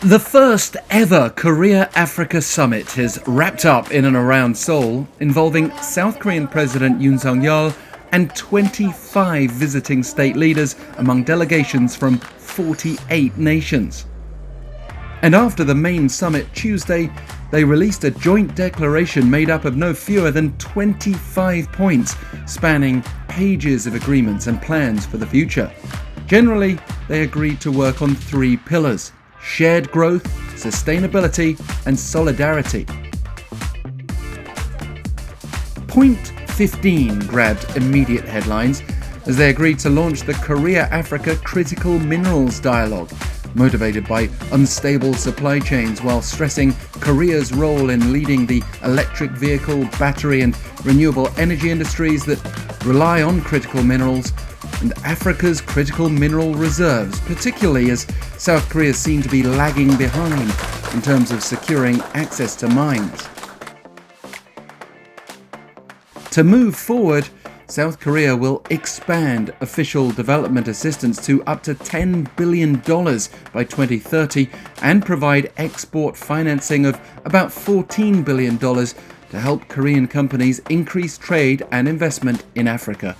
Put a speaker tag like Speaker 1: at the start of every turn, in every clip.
Speaker 1: The first ever Korea-Africa summit has wrapped up in and around Seoul, involving South Korean President Yoon Suk-yeol and 25 visiting state leaders among delegations from 48 nations. And after the main summit Tuesday, they released a joint declaration made up of no fewer than 25 points, spanning pages of agreements and plans for the future. Generally, they agreed to work on three pillars: shared growth, sustainability, and solidarity. Point 15 grabbed immediate headlines as they agreed to launch the Korea-Africa Critical Minerals Dialogue, motivated by unstable supply chains while stressing Korea's role in leading the electric vehicle, battery, and renewable energy industries that rely on critical minerals, and Africa's critical mineral reserves, particularly as South Korea seemed to be lagging behind in terms of securing access to mines. To move forward, South Korea will expand official development assistance to up to $10 billion by 2030 and provide export financing of about $14 billion to help Korean companies increase trade and investment in Africa.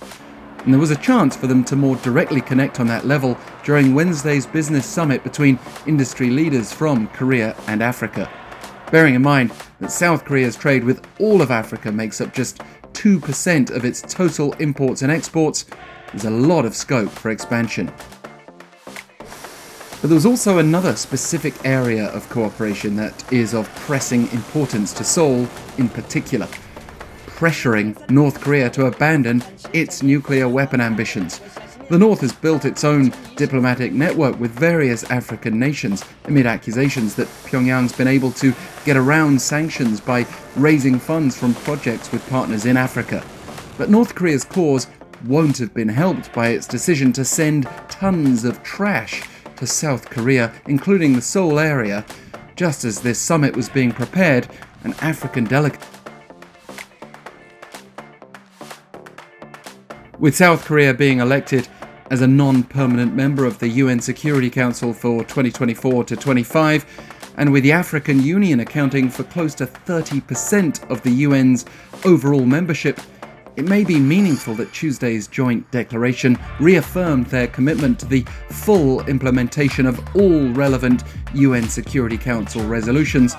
Speaker 1: And there was a chance for them to more directly connect on that level during Wednesday's business summit between industry leaders from Korea and Africa. Bearing in mind that South Korea's trade with all of Africa makes up just 2% of its total imports and exports, there's a lot of scope for expansion. But there was also another specific area of cooperation that is of pressing importance to Seoul in particular: pressuring North Korea to abandon its nuclear weapon ambitions. The North has built its own diplomatic network with various African nations amid accusations that Pyongyang's been able to get around sanctions by raising funds from projects with partners in Africa. But North Korea's cause won't have been helped by its decision to send tons of trash to South Korea, including the Seoul area, just as this summit was being prepared. An African delegate. With South Korea being elected as a non-permanent member of the UN Security Council for 2024 to 25, and with the African Union accounting for close to 30% of the UN's overall membership, it may be meaningful that Tuesday's joint declaration reaffirmed their commitment to the full implementation of all relevant UN Security Council resolutions,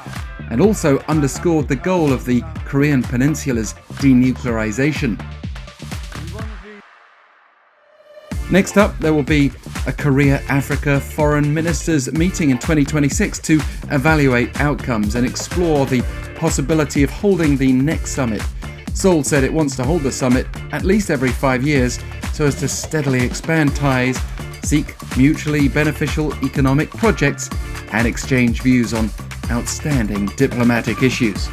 Speaker 1: and also underscored the goal of the Korean Peninsula's denuclearization. Next up, there will be a Korea-Africa Foreign Ministers meeting in 2026 to evaluate outcomes and explore the possibility of holding the next summit. Seoul said it wants to hold the summit at least every 5 years so as to steadily expand ties, seek mutually beneficial economic projects, and exchange views on outstanding diplomatic issues.